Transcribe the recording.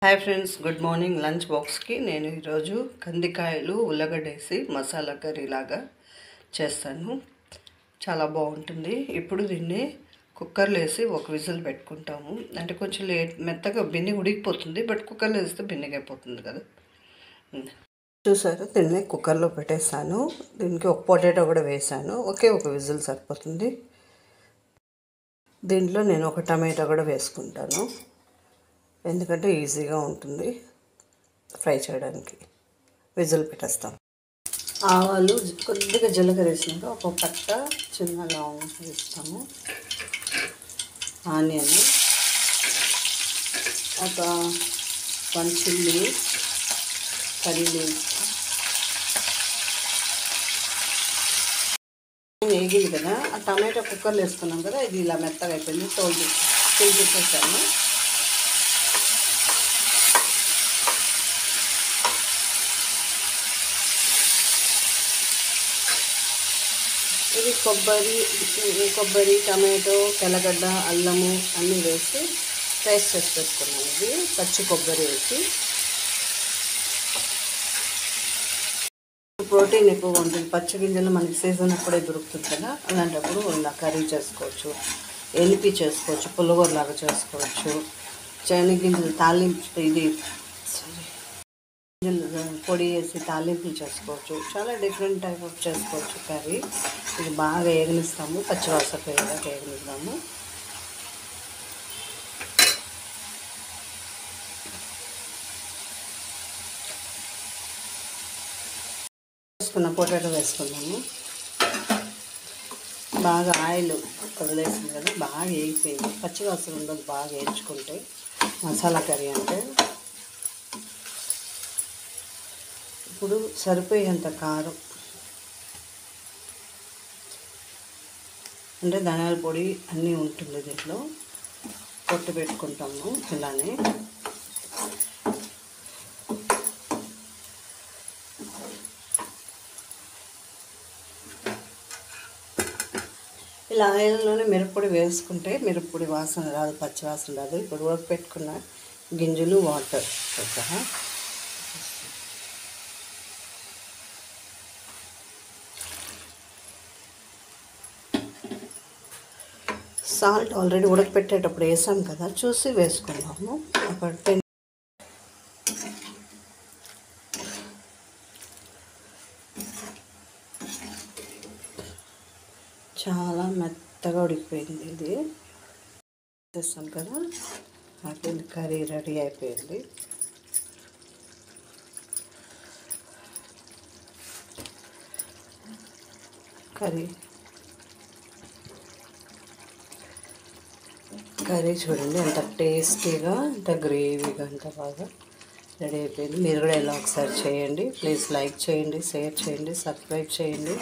Hi friends, good morning. Lunch బాక్స్కి నేను ఈరోజు కందికాయలు ఉల్లగడ్డేసి మసాలా కర్రీ లాగా చేస్తాను. చాలా బాగుంటుంది. ఇప్పుడు దీన్ని కుక్కర్లో వేసి ఒక విజిల్ పెట్టుకుంటాము. అంటే కొంచెం మెత్తగా బిన్ని ఉడికిపోతుంది, బట్ కుక్కర్లో వేస్తే బిన్నగా అయిపోతుంది కదా. చూసారు, దీన్ని కుక్కర్లో పెట్టేస్తాను. దీనికి ఒక పొటాటో కూడా వేసాను. ఒక విజిల్ సరిపోతుంది. దీంట్లో నేను ఒక టమాటో కూడా వేసుకుంటాను, ఎందుకంటే ఈజీగా ఉంటుంది ఫ్రై చేయడానికి. విజిల్ పెట్టేస్తాం. ఆవాలు, కొద్దిగా జీలకర్ర వేసినాక ఒక పట్ట, చిన్న లవంగం వేస్తాము. ఆనియన్, ఒక 1 చిల్లీ, కర్రీ లీవ్స్ వేగింది కదా. ఆ టమాటా కుక్కర్లో వేసుకున్నాం కదా, ఇది ఇలా మెత్తగా అయిపోయింది. తీసేసాను. ఇది కొబ్బరి, టమాటో, తెల్లగడ్డ, అల్లము అన్నీ వేసి పేస్ట్ చేసి పెట్టుకున్నాను. ఇది పచ్చి కొబ్బరి వేసి. ప్రోటీన్ ఎక్కువగా ఉంటుంది. పచ్చి గింజలు మనకి సీజన్ అప్పుడే దొరుకుతుంది కదా, అలాంటప్పుడు ఇలా కర్రీ చేసుకోవచ్చు, ఎనిపి చేసుకోవచ్చు, పుల్లగూరలాగా చేసుకోవచ్చు. శనగగింజలు తాలింపు, పొడి వేసి తాలింపులు చేసుకోవచ్చు. చాలా డిఫరెంట్ టైప్ ఆఫ్ చేసుకోవచ్చు కర్రీ. ఇది బాగా వేగనిస్తాము, పచ్చివాసన పోయేదాకా వేగనిస్తాము. వేసుకున్న పొటాటో వేసుకున్నాము. బాగా ఆయిల్ వదిలేసింది కదా, బాగా వేగిపోయింది. పచ్చివాసన ఉండదు బాగా వేయించుకుంటే మసాలా కర్రీ అంటే. ఇప్పుడు సరిపోయేంత కారం, అంటే ధనియాల పొడి అన్నీ ఉంటుంది దీంట్లో. పొట్టు పెట్టుకుంటాము ఇలానే. ఇలా ఆయిల్లోనే మిరప్పొడి వేసుకుంటే మిరప్పొడి వాసన రాదు, పచ్చి వాసన రాదు. ఇప్పుడు ఉడకపెట్టుకున్న గింజలు, వాటర్ సహా సాల్ట్ ఆల్రెడీ ఉడకపెట్టేటప్పుడు వేసాం కదా, చూసి వేసుకున్నాము. ఒక 10 చాలా మెత్తగా ఉడికిపోయింది. ఇది చేస్తాం కదా, అటు కర్రీ రెడీ అయిపోయింది. కర్రీ చూడండి ఎంత టేస్టీగా, ఎంత గ్రేవీగా, ఎంత బాగా రెడీ అయిపోయింది. మీరు కూడా ఇలా ఒకసారి చేయండి. ప్లీజ్ లైక్ చేయండి, షేర్ చేయండి, సబ్స్క్రైబ్ చేయండి.